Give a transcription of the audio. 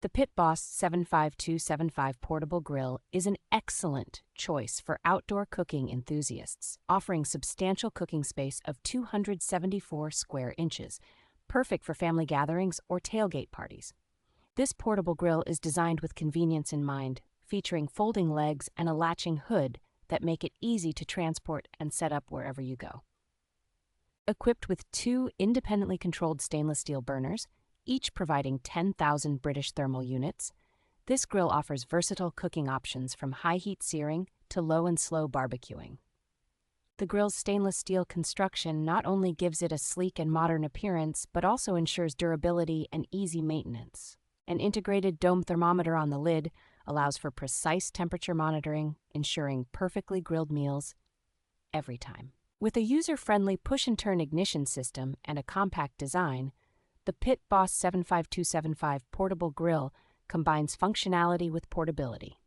The Pit Boss 75275 portable grill is an excellent choice for outdoor cooking enthusiasts, offering substantial cooking space of 274 square inches, perfect for family gatherings or tailgate parties. This portable grill is designed with convenience in mind, featuring folding legs and a latching hood that make it easy to transport and set up wherever you go. Equipped with two independently controlled stainless steel burners, each providing 10,000 British thermal units, this grill offers versatile cooking options from high-heat searing to low and slow barbecuing. The grill's stainless steel construction not only gives it a sleek and modern appearance, but also ensures durability and easy maintenance. An integrated dome thermometer on the lid allows for precise temperature monitoring, ensuring perfectly grilled meals every time. With a user-friendly push-and-turn ignition system and a compact design, the Pit Boss 75275 portable grill combines functionality with portability.